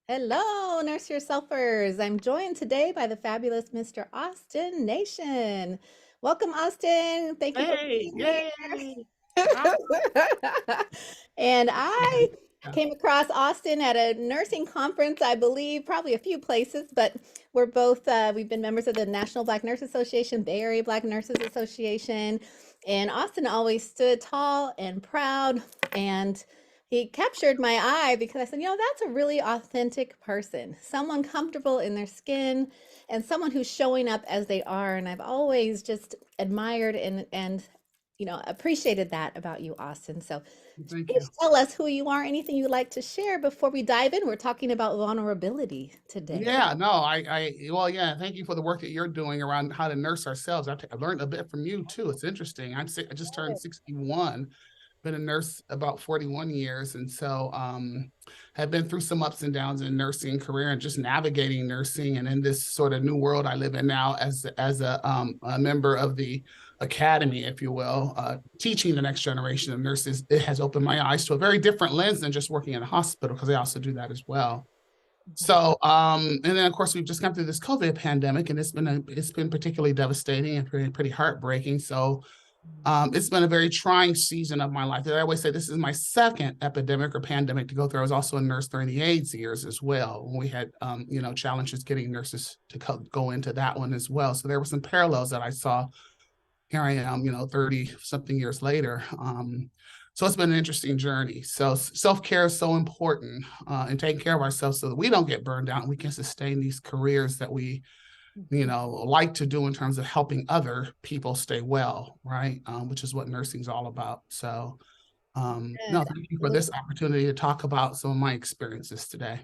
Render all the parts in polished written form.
Hello, Nurse Yourselfers. I'm joined today by the fabulous Mr. Austin Nation. Welcome, Austin. Thank you for Hey, being yay! here. Ah, And I yeah. came across Austin at a nursing conference, I believe, probably a few places, but we're both, we've been members of the National Black Nurse Association, Bay Area Black Nurses Association. And Austin always stood tall and proud, and he captured my eye because I said, that's a really authentic person, someone comfortable in their skin and someone who's showing up as they are. And I've always just admired and appreciated that about you, Austin. So Thank please you. tell us who you are, anything you'd like to share before we dive in. We're talking about vulnerability today. Yeah, no, well, yeah, thank you for the work that you're doing around how to nurse ourselves. I've learned a bit from you too. It's interesting. I just turned 61, been a nurse about 41 years, and so have been through some ups and downs in nursing career and just navigating nursing and in this sort of new world I live in now as a member of the academy, if you will, teaching the next generation of nurses. It has opened my eyes to a very different lens than just working in a hospital because I also do that as well. Mhm. So, and then of course we've just come through this COVID pandemic, and it's been particularly devastating and pretty heartbreaking. So, it's been a very trying season of my life. I always say this is my second epidemic or pandemic to go through. I was also a nurse during the AIDS years as well. We had, challenges getting nurses to go into that one as well. So there were some parallels that I saw. Here I am, 30 something years later. So it's been an interesting journey. So self-care is so important, and taking care of ourselves so that we don't get burned out and we can sustain these careers that we, Mhm. like to do in terms of helping other people stay well, right? Which is what nursing is all about. So no, Yes, thank you for this absolutely. opportunity to talk about some of my experiences today.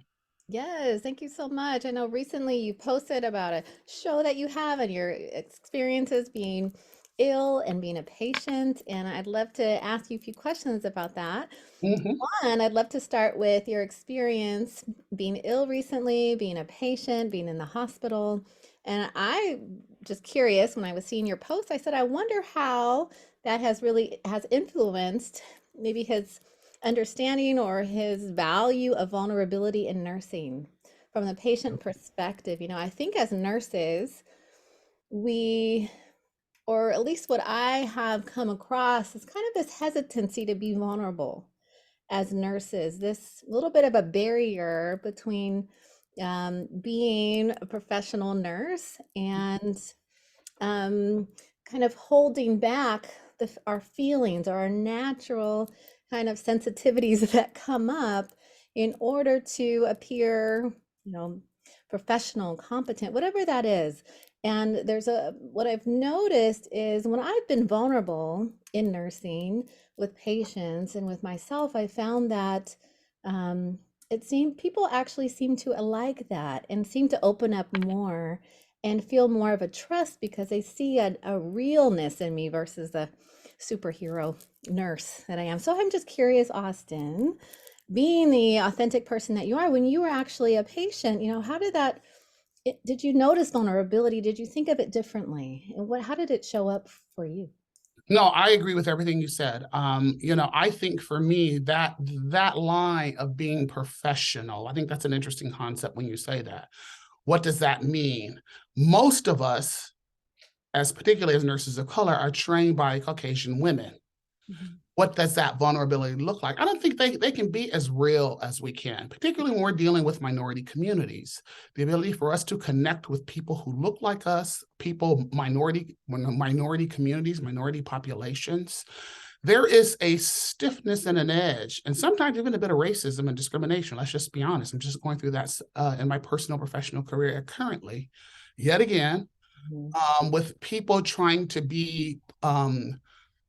Yes, thank you so much. I know recently you posted about a show that you have and your experiences being ill and being a patient, and I'd love to ask you a few questions about that. Mhm. One, I'd love to start with your experience being ill recently, being a patient, being in the hospital. And I just curious when I was seeing your post, I said, I wonder how that has influenced maybe his understanding or his value of vulnerability in nursing from the patient perspective. I think as nurses, we or at least what I have come across is kind of this hesitancy to be vulnerable as nurses, this little bit of a barrier between being a professional nurse and um, kind of holding back our feelings or our natural kind of sensitivities that come up in order to appear, you know, professional, competent, whatever that is. And what I've noticed is when I've been vulnerable in nursing with patients and with myself, I found that um, it seemed people actually seem to like that and seem to open up more and feel more of a trust because they see a realness in me versus the superhero nurse that I am. So I'm just curious, Austin, being the authentic person that you are, when you were actually a patient, how did you notice vulnerability? Did you think of it differently? And how did it show up for you? No, I agree with everything you said. I think for me that line of being professional, I think that's an interesting concept when you say that. What does that mean? Most of us, as particularly as nurses of color, are trained by Caucasian women. Mhm. What does that vulnerability look like? I don't think they can be as real as we can, particularly when we're dealing with minority communities. The ability for us to connect with people who look like us, minority communities, minority populations. There is a stiffness and an edge, and sometimes even a bit of racism and discrimination. Let's just be honest. I'm just going through that in my personal professional career currently, yet again, Mhm. with people trying to be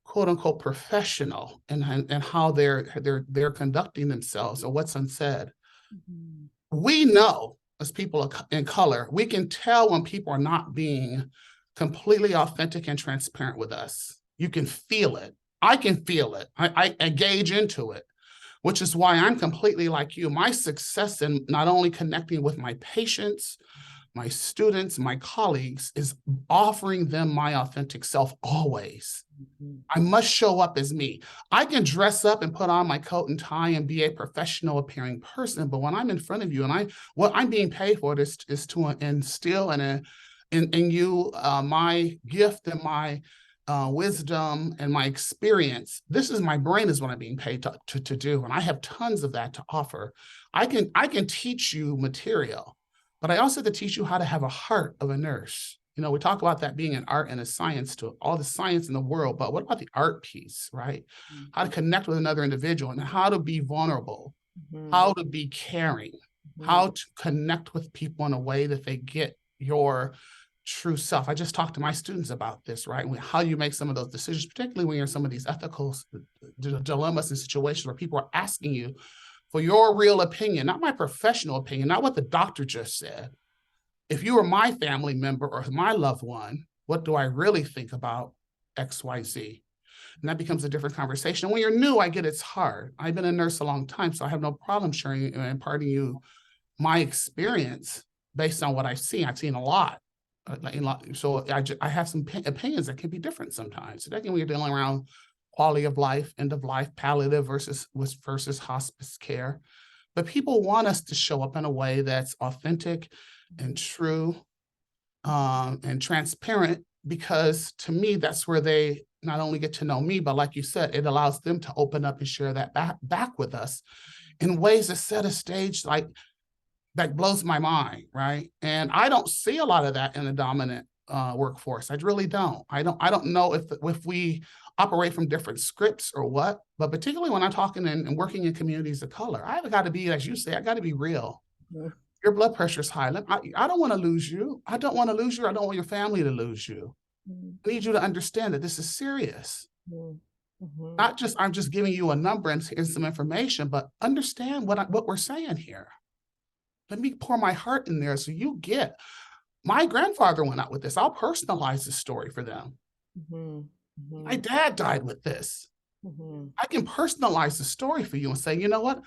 quote unquote professional and how they're conducting themselves or what's unsaid. Mhm. We know as people in color, we can tell when people are not being completely authentic and transparent with us. You can feel it. I can feel it. I gauge into it, which is why I'm completely like you. My success in not only connecting with my patients, my students, my colleagues, is offering them my authentic self always. Mhm. I must show up as me. I can dress up and put on my coat and tie and be a professional appearing person, but when I'm in front of you and what I'm being paid for is to instill in you my gift and my wisdom and my experience. This is my brain is what I'm being paid to do, and I have tons of that to offer. I can teach you material, but I also have to teach you how to have a heart of a nurse. We talk about that being an art and a science to all the science in the world, but what about the art piece, right? How to connect with another individual and how to be vulnerable, Mhm. how to be caring, Mhm. how to connect with people in a way that they get your true self. I just talked to my students about this, right? How you make some of those decisions, particularly when you're in some of these ethical dilemmas and situations where people are asking you for your real opinion, not my professional opinion, not what the doctor just said. If you were my family member or my loved one, what do I really think about XYZ? And that becomes a different conversation. And when you're new, I get it's hard. I've been a nurse a long time, so I have no problem sharing and imparting you my experience based on what I've seen. I've seen a lot. So I have some opinions that can be different sometimes. So that can be dealing around quality of life, end of life, palliative versus hospice care. But people want us to show up in a way that's authentic and true and transparent, because to me, that's where they not only get to know me, but like you said, it allows them to open up and share that back with us in ways that set a stage like that blows my mind, right? And I don't see a lot of that in the dominant workforce. I really don't. I don't know if we operate from different scripts or what, but particularly when I'm talking and working in communities of color, I've got to be, as you say, I got to be real. Mhm. Your blood pressure is high. I don't want to lose you. I don't want to lose you. I don't want your family to lose you. Mhm. I need you to understand that this is serious. Mhm. Mhm. Not just I'm just giving you a number and here's some information, but understand what we're saying here. Let me pour my heart in there so you get. My grandfather went out with this. I'll personalize the story for them. Mhm. My Mhm. dad died with this. Mhm. I can personalize the story for you and say, you know what?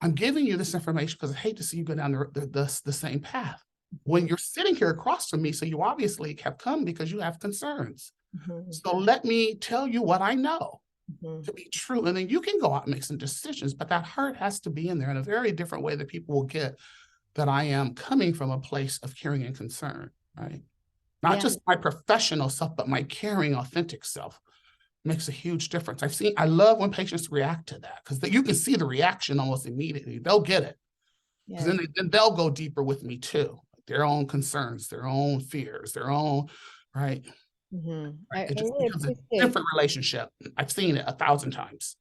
I'm giving you this information because I hate to see you go down the same path. When Mhm. you're sitting here across from me, so you obviously have come because you have concerns. Mhm. So let me tell you what I know Mhm. to be true. And then you can go out and make some decisions, but that heart has to be in there in a very different way that people will get that I am coming from a place of caring and concern, right? Not Yeah. just my professional self, but my caring, authentic self makes a huge difference. I love when patients react to that because you can see the reaction almost immediately. They'll get it because Yes. then they'll go deeper with me too, their own concerns, their own fears, their own, right? Mhm. Right. It I just really becomes a appreciate. different relationship. I've seen it 1,000 times.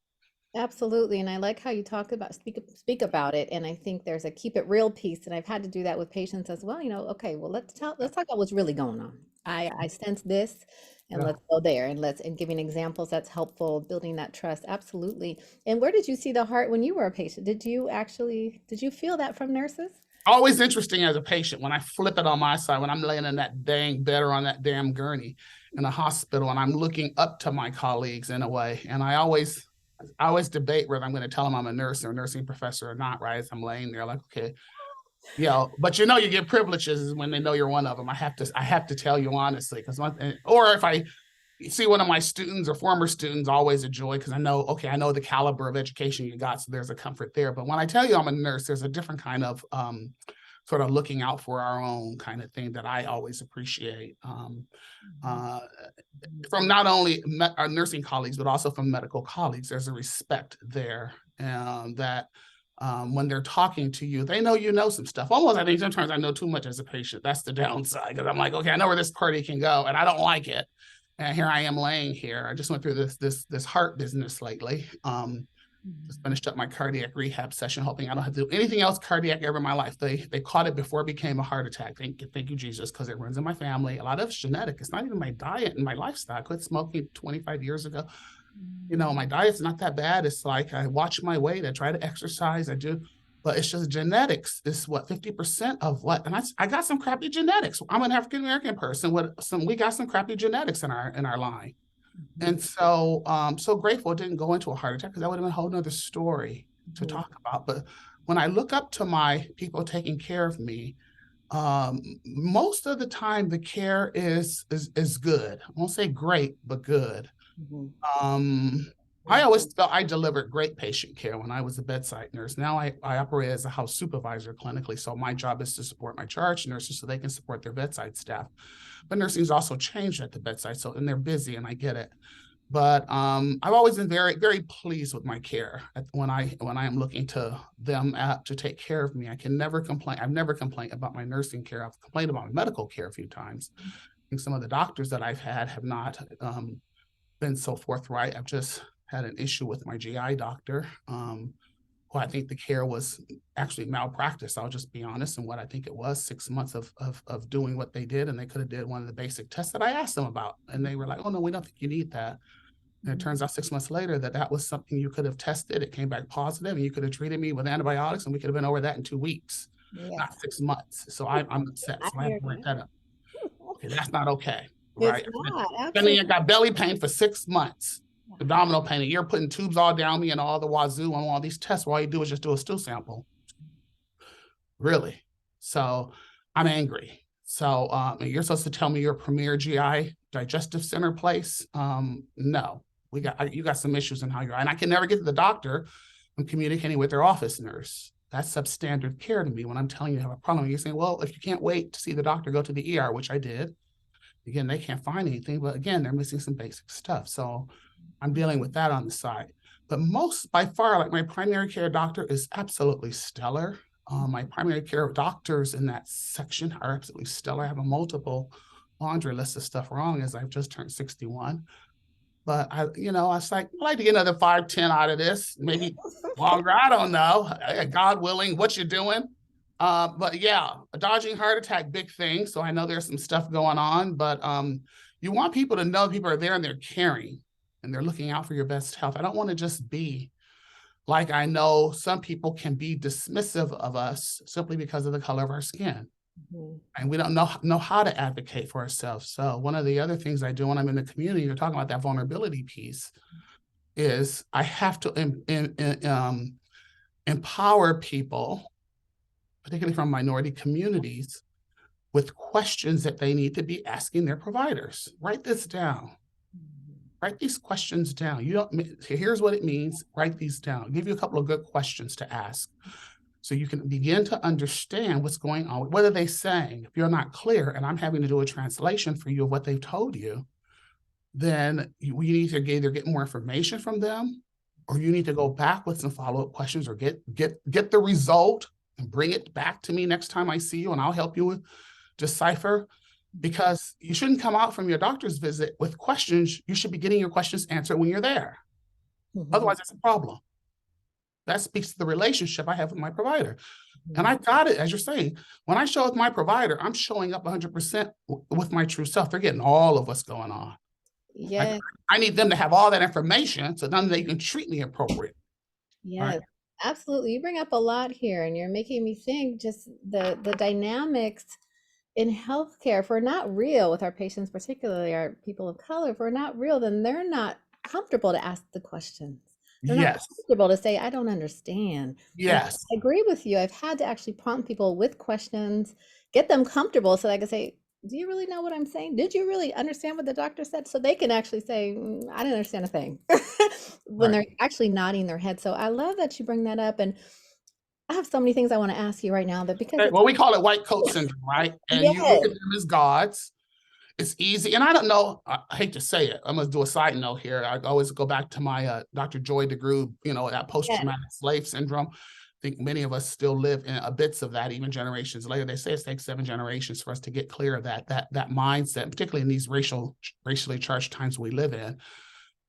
Absolutely, and I like how you speak about it, and I think there's a keep it real piece, and I've had to do that with patients as well. Okay, well let's talk about what's really going on. I sense this, and Yeah. let's go there, and let's and giving examples that's helpful, building that trust. Absolutely. And where did you see the heart when you were a patient? Did you feel that from nurses? Always interesting as a patient when I flip it on my side, when I'm laying in that dang bed or on that damn gurney in a hospital and I'm looking up to my colleagues in a way. And I always debate whether I'm going to tell them I'm a nurse or a nursing professor or not, right? As I'm laying there, like, okay, but you get privileges when they know you're one of them. I have to tell you honestly, because or if I see one of my students or former students, always a joy because I know the caliber of education you got, so there's a comfort there. But when I tell you I'm a nurse, there's a different kind of sort of looking out for our own kind of thing that I always appreciate. Mhm. Uh, Mhm. from not only our nursing colleagues, but also from medical colleagues. There's a respect there that when they're talking to you, they know you know some stuff. Almost, I think sometimes I know too much as a patient. That's the downside because I'm like, okay, I know where this party can go, and I don't like it. And here I am laying here. I just went through this heart business lately. Just Mhm. finished up my cardiac rehab session, hoping I don't have to do anything else cardiac ever in my life. They caught it before it became a heart attack. Thank you, Jesus, because it runs in my family. A lot of it's genetic. It's not even my diet and my lifestyle. I quit smoking 25 years ago. Mhm. My diet's not that bad. It's like I watch my weight, I try to exercise, I do, but it's just genetics is what 50% of what, and I got some crappy genetics. I'm an African American person with we got some crappy genetics in our line. Mhm. And so so grateful it didn't go into a heart attack because that would have been a whole nother story to Mhm. talk about. But when I look up to my people taking care of me, Most of the time the care is good. I won't say great, but good. Mhm. Um, I always felt I delivered great patient care when I was a bedside nurse. Now I operate as a house supervisor clinically. So my job is to support my charge nurses so they can support their bedside staff. But nursing's also changed at the bedside. So, and they're busy and I get it. But I've always been very, very pleased with my care when I am looking to them to take care of me. I can never complain. I've never complained about my nursing care. I've complained about my medical care a few times. I think some of the doctors that I've had have not been so forthright. I've just had an issue with my GI doctor, who I think the care was actually malpractice. I'll just be honest. And what I think it was 6 months of doing what they did. And they could have did one of the basic tests that I asked them about. And they were like, oh, no, we don't think you need that. And it turns out 6 months later that that was something you could have tested. It came back positive and you could have treated me with antibiotics and we could have been over that in 2 weeks, Yeah, not 6 months. So I'm upset. I So I have hear to break you. that up. Okay, that's not okay, It's right? not, Then I absolutely. got belly pain for 6 months, abdominal pain, and you're putting tubes all down me and all the wazoo on all these tests. All you do is just do a stool sample, really. So I'm angry. So and you're supposed to tell me your premier GI digestive center place. No, you got some issues in how you're, and I can never get to the doctor. I'm communicating with their office nurse. That's substandard care to me when I'm telling you I have a problem. You're saying, well, if you can't wait to see the doctor, go to the ER, which I did. Again, they can't find anything, but again, they're missing some basic stuff. So I'm dealing with that on the side. But most by far, like my primary care doctor is absolutely stellar. My primary care doctors in that section are absolutely stellar. I have a multiple laundry list of stuff wrong as I've just turned 61. But I was like, I'd like to get another 5, 10 out of this, maybe longer. I don't know. God willing, what you're doing. But yeah, a dodging heart attack, big thing. So I know there's some stuff going on, but you want people to know people are there and they're caring and they're looking out for your best health. I don't want to just be like I know some people can be dismissive of us simply because of the color of our skin. Mhm. And we don't know how to advocate for ourselves. So one of the other things I do when I'm in the community, you're talking about that vulnerability piece, is I have to empower people, particularly from minority communities, with questions that they need to be asking their providers. Write this down. Write these questions down. You don't. Here's what it means. Write these down. I'll give you a couple of good questions to ask, so you can begin to understand what's going on. What are they saying? If you're not clear, and I'm having to do a translation for you of what they've told you, then we need to either get more information from them, or you need to go back with some follow-up questions, or get the result and bring it back to me next time I see you, and I'll help you with decipher. Because you shouldn't come out from your doctor's visit with questions. You should be getting your questions answered when you're there. Mhm. Otherwise, it's a problem. That speaks to the relationship I have with my provider. And Mhm. I got it, as you're saying, when I show up with my provider, I'm showing up 100% with my true self. They're getting all of what's going on. I, Yes, I need them to have all that information so then they can treat me appropriate. Right? yes, absolutely. You bring up a lot here, and you're making me think just the dynamics in healthcare. If we're not real with our patients, particularly our people of color, if we're not real, then they're not comfortable to ask the questions. They're not Yes. comfortable to say, I don't understand. And Yes. I agree with you. I've had to actually prompt people with questions, get them comfortable so I can say, do you really know what I'm saying? Did you really understand what the doctor said? So they can actually say, I didn't understand a thing when Right. they're actually nodding their head. So I love that you bring that up. And I have so many things I want to ask you right now, but because it's, Well, we call it white coat syndrome, right? And you look yes, at them as gods. It's easy. And I don't know, I hate to say it. I'm going to do a side note here. I always go back to my Dr. Joy DeGruy, that yes, post-traumatic slave syndrome. I think many of us still live in bits of that, even generations later. They say it takes 7 generations for us to get clear of that mindset, particularly in these racially charged times we live in,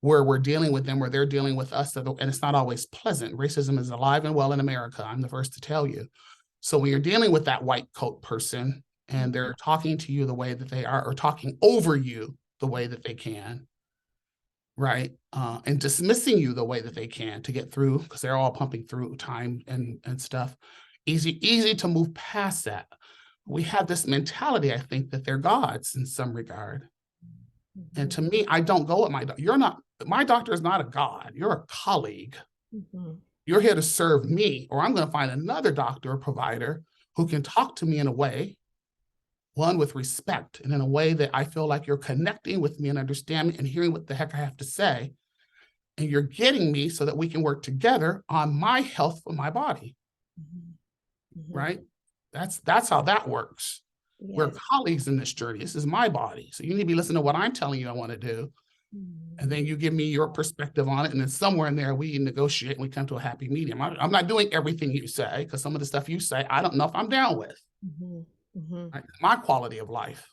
where we're dealing with them, where they're dealing with us, and it's not always pleasant. Racism is alive and well in America. I'm the first to tell you. So when you're dealing with that white coat person and they're talking to you the way that they are, or talking over you the way that they can, right? And dismissing you the way that they can to get through, because they're all pumping through time and stuff. Easy to move past that. We have this mentality, I think, that they're gods in some regard. And mhm, to me, I don't go with my doctor. My doctor is not a god. You're a colleague. mhm, You're here to serve me, or I'm going to find another doctor or provider who can talk to me in a way. one with respect and in a way that I feel like you're connecting with me and understanding and hearing what the heck I have to say. And you're getting me so that we can work together on my health for my body, Mhm. right? That's how that works. We're Yes. colleagues in this journey. This is my body. So you need to be listening to what I'm telling you I want to do. And then you give me your perspective on it. And then somewhere in there, we negotiate and we come to a happy medium. I'm not doing everything you say because some of the stuff you say, I don't know if I'm down with. Mhm. Mhm. Right? My quality of life.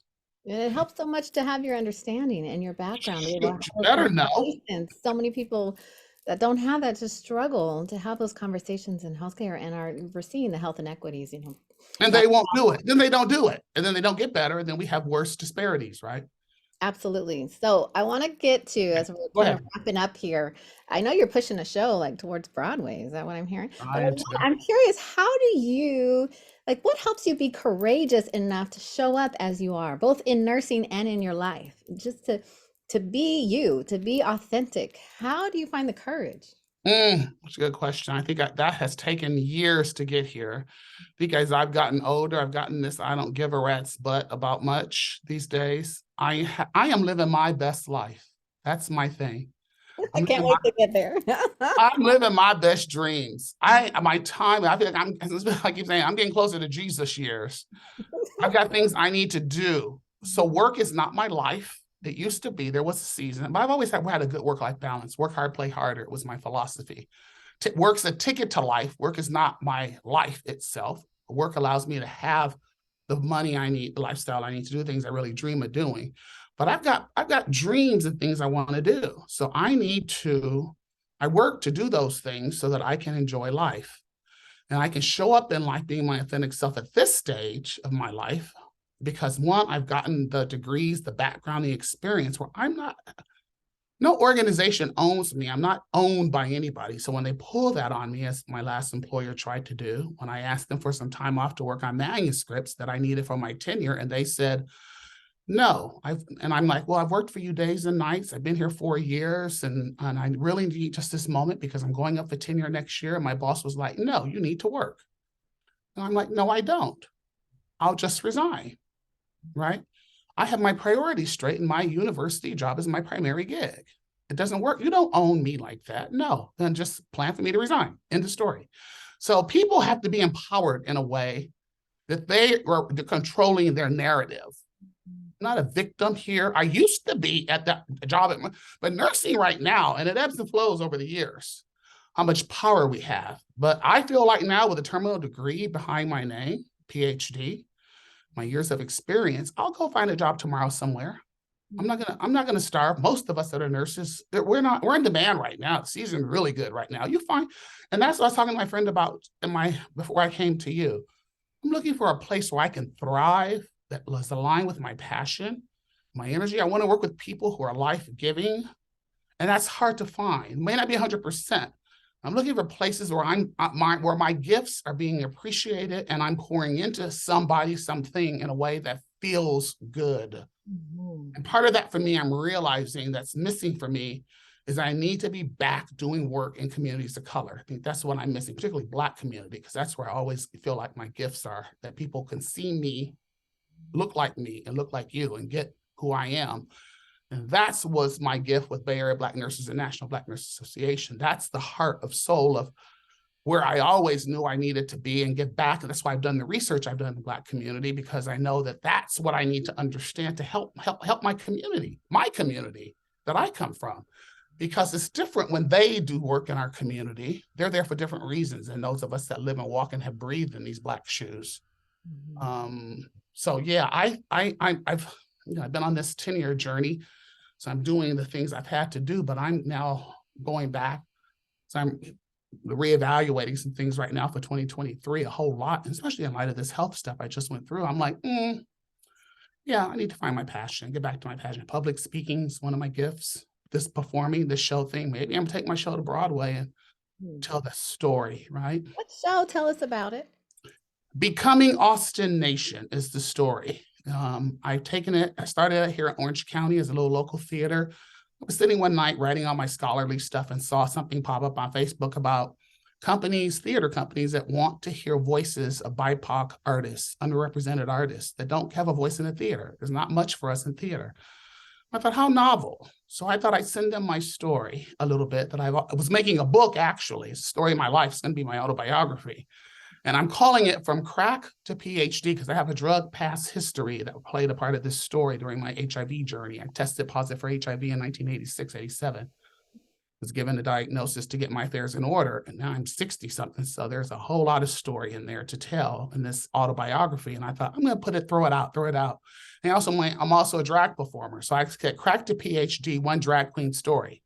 And it helps so much to have your understanding and your background, to be able to have You those better know. conversations. So many people that don't have that just struggle to have those conversations in healthcare and we're seeing the health inequities, And uh, they won't do it. Then they don't do it. And then they don't get better. And then we have worse disparities, right? absolutely. So I want to get to, Okay. as we're Go kind of ahead. wrapping up here, I know you're pushing a show like towards Broadway. Is that what I'm hearing? But Trying to. I'm curious, how do you, like, what helps you be courageous enough to show up as you are, both in nursing and in your life, just to be you, to be authentic? How do you find the courage? That's a good question. I think that has taken years to get here because I've gotten older. I've gotten this I don't give a rat's butt about much these days. I am living my best life. That's my thing. I I'm can't living wait to get there. I'm living my best dreams. My time, I feel like I keep saying, I'm getting closer to Jesus years. I've got things I need to do. So work is not my life. It used to be. There was a season, but I've always had a good work-life balance. Work hard, play harder. It was my philosophy. Work's a ticket to life. Work is not my life itself. Work allows me to have the money I need, the lifestyle I need to do things I really dream of doing. But I've got dreams and things I want to do. So I work to do those things so that I can enjoy life. And I can show up in life being my authentic self at this stage of my life because one, I've gotten the degrees, the background, the experience where no organization owns me. I'm not owned by anybody. So when they pull that on me, as my last employer tried to do, when I asked them for some time off to work on manuscripts that I needed for my tenure, and they said, no, I'm like, well, I've worked for you days and nights. I've been here 4 years and I really need just this moment because I'm going up for tenure next year. And my boss was like, no, you need to work. And I'm like, no, I don't. I'll just resign. Right. I have my priorities straight and my university job is my primary gig. It doesn't work. You don't own me like that. No, then just plan for me to resign. End of story. So people have to be empowered in a way that they are controlling their narrative. Not a victim here. I used to be at that job, but nursing right now, and it ebbs and flows over the years, how much power we have. But I feel like now with a terminal degree behind my name, PhD, my years of experience, I'll go find a job tomorrow somewhere. I'm not gonna starve. Most of us that are nurses, we're in demand right now. The season's really good right now. You find, and that's what I was talking to my friend about before I came to you. I'm looking for a place where I can thrive that is aligned with my passion, my energy. I want to work with people who are life-giving, and that's hard to find. It may not be 100%. I'm looking for places where where my gifts are being appreciated and I'm pouring into somebody, something in a way that feels good. Mhm. And part of that for me, I'm realizing that's missing for me is I need to be back doing work in communities of color. I think that's what I'm missing, particularly Black community, because that's where I always feel like my gifts are, that people can see me, look like me, and look like you, and get who I am. And that's was my gift with Bay Area Black Nurses and National Black Nurses Association. That's the heart of soul of where I always knew I needed to be and get back. And that's why I've done the research I've done in the Black community, because I know that that's what I need to understand to help my community that I come from. Because it's different when they do work in our community. They're there for different reasons than those of us that live and walk and have breathed in these Black shoes. Mhm. So yeah, I've been on this 10-year journey. So I'm doing the things I've had to do, but I'm now going back. So I'm reevaluating some things right now for 2023, a whole lot, especially in light of this health stuff I just went through. I'm like, yeah, I need to find my passion, get back to my passion. Public speaking is one of my gifts. This performing, this show thing, maybe I'm gonna take my show to Broadway and Hmm. tell the story, right? What show? Tell us about it. Becoming Austin Nation is the story. I've taken it, I started it here in Orange County as a little local theater. I was sitting one night writing all my scholarly stuff and saw something pop up on Facebook about companies, theater companies that want to hear voices of BIPOC artists, underrepresented artists that don't have a voice in the theater. There's not much for us in theater. I thought, how novel. So I thought I'd send them my story a little bit that I was making a book, actually. It's a story of my life. It's going to be my autobiography. And I'm calling it From Crack to PhD because I have a drug past history that played a part of this story during my HIV journey. I tested positive for HIV in 1986, 87. Was given a diagnosis to get my affairs in order, and now I'm 60 something. So there's a whole lot of story in there to tell in this autobiography. And I thought, I'm going to throw it out. And I'm also a drag performer. So I get Crack to PhD, one drag queen story.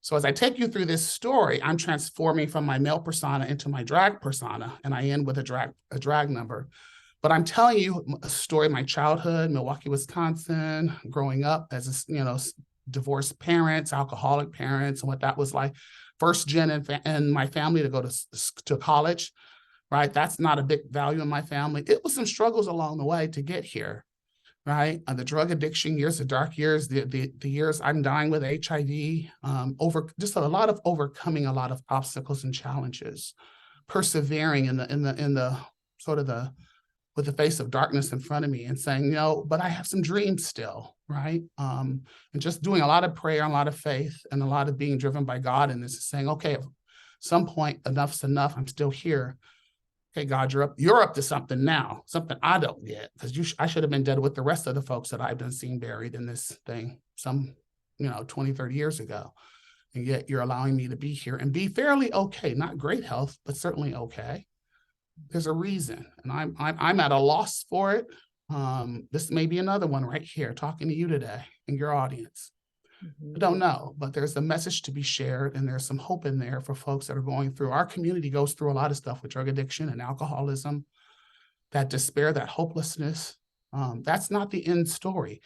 So as I take you through this story, I'm transforming from my male persona into my drag persona, and I end with a drag number. But I'm telling you a story of my childhood, Milwaukee, Wisconsin, growing up as divorced parents, alcoholic parents, and what that was like. First gen in my family to go to college, right? That's not a big value in my family. It was some struggles along the way to get here, right? The drug addiction years, the dark years, the years I'm dying with HIV, just a lot of overcoming a lot of obstacles and challenges, persevering in the sort of the with the face of darkness in front of me and saying, but I have some dreams still, right? And just doing a lot of prayer, a lot of faith, and a lot of being driven by God in this, is saying, okay, at some point, enough's enough. I'm still here. Okay, God, you're up to something now, something I don't get, because I should have been dead with the rest of the folks that I've been seeing buried in this thing some, 20, 30 years ago. And yet you're allowing me to be here and be fairly okay, not great health, but certainly okay. There's a reason, and I'm at a loss for it. This may be another one right here, talking to you today and your audience. I don't know, but there's a message to be shared, and there's some hope in there for folks that are going through. Our community goes through a lot of stuff with drug addiction and alcoholism, that despair, that hopelessness. That's not the end story.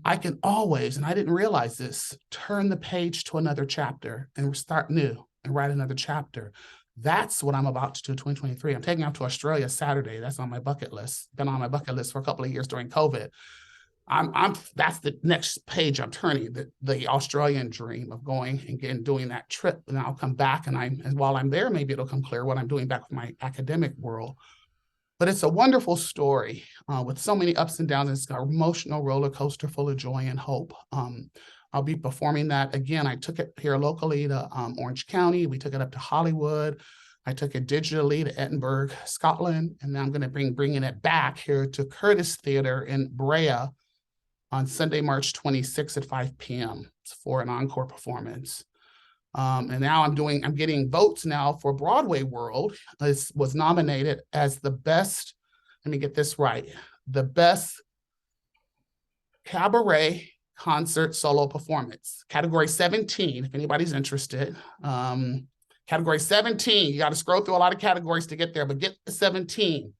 I can always, and I didn't realize this, turn the page to another chapter and start new and write another chapter. That's what I'm about to do in 2023. I'm taking off to Australia Saturday. That's on my bucket list. Been on my bucket list for a couple of years during COVID. That's the next page I'm turning, the Australian dream of going and doing that trip. And I'll come back, and while I'm there, maybe it'll come clear what I'm doing back with my academic world. But it's a wonderful story with so many ups and downs. It's an emotional roller coaster full of joy and hope. I'll be performing that again. I took it here locally to Orange County. We took it up to Hollywood. I took it digitally to Edinburgh, Scotland, and now I'm going to bringing it back here to Curtis Theatre in Brea on Sunday, March 26th at 5 p.m. for an encore performance. And now I'm getting votes now for Broadway World. This was nominated as the best, let me get this right, the best cabaret concert solo performance, category 17, if anybody's interested. Category 17, you got to scroll through a lot of categories to get there, but get the 17,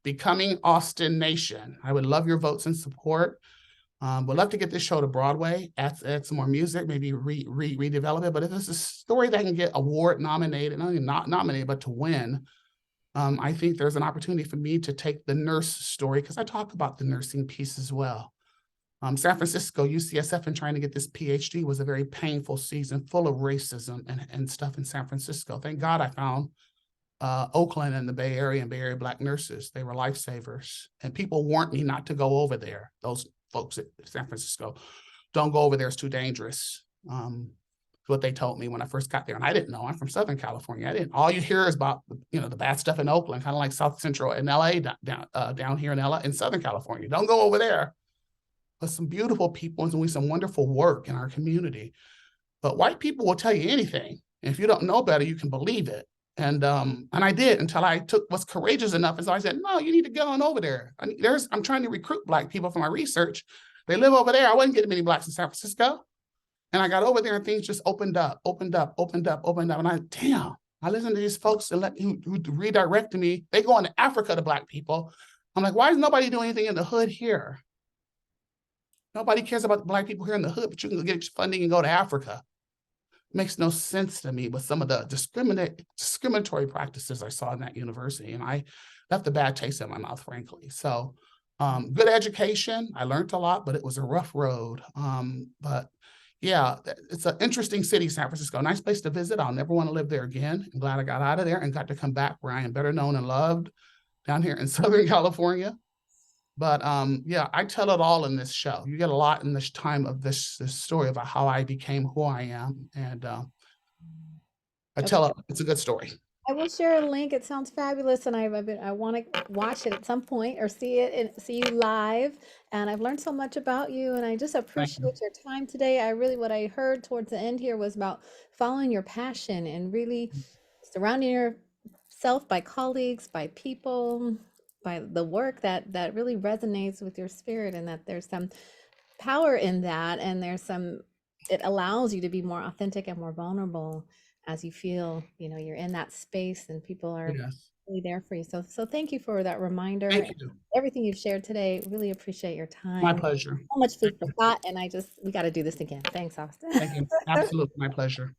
Becoming Austin Nation. I would love your votes and support. Would love to get this show to Broadway, add some more music, maybe redevelop it. But if it's a story that can get award nominated, not only not nominated, but to win, I think there's an opportunity for me to take the nurse story, because I talk about the nursing piece as well. San Francisco, UCSF, and trying to get this PhD was a very painful season, full of racism and stuff in San Francisco. Thank God I found Oakland and the Bay Area and Bay Area Black nurses. They were lifesavers. And people warned me not to go over there. Those folks at San Francisco, don't go over there, it's too dangerous. What they told me when I first got there. And I didn't know, I'm from Southern California. All you hear is about, the bad stuff in Oakland, kind of like South Central in LA, down here in LA, in Southern California. Don't go over there. But some beautiful people and doing some wonderful work in our community. But white people will tell you anything. And if you don't know better, you can believe it. And I did, until I was courageous enough. And so I said, no, you need to go on over there. I'm trying to recruit Black people for my research. They live over there. I wasn't getting many Blacks in San Francisco. And I got over there and things just opened up. And I listened to these folks who redirected me. They go into Africa to Black people. I'm like, why is nobody doing anything in the hood here? Nobody cares about the Black people here in the hood, but you can get funding and go to Africa. It makes no sense to me with some of the discriminatory practices I saw in that university. And I left a bad taste in my mouth, frankly. So good education. I learned a lot, but it was a rough road. But yeah, it's an interesting city, San Francisco. Nice place to visit. I'll never want to live there again. I'm glad I got out of there and got to come back where I am better known and loved down here in Southern California. But yeah, I tell it all in this show. You get a lot in this time of this story about how I became who I am, and I Okay. tell it. It's a good story. I will share a link. It sounds fabulous, and I want to watch it at some point or see it and see you live. And I've learned so much about you, and I just Thank you. appreciate your time today. I really, what I heard towards the end here was about following your passion and really surrounding yourself by colleagues, by people, by the work that really resonates with your spirit, and that there's some power in that, and there's some, it allows you to be more authentic and more vulnerable as you feel, you're in that space and people are Yes. really there for you. So thank you for that reminder Thank and you. everything you've shared today. Really appreciate your My time. pleasure. So much food Thank for you. thought, and we got to do this again. Thanks, Austin. Thank you. Absolutely, my pleasure.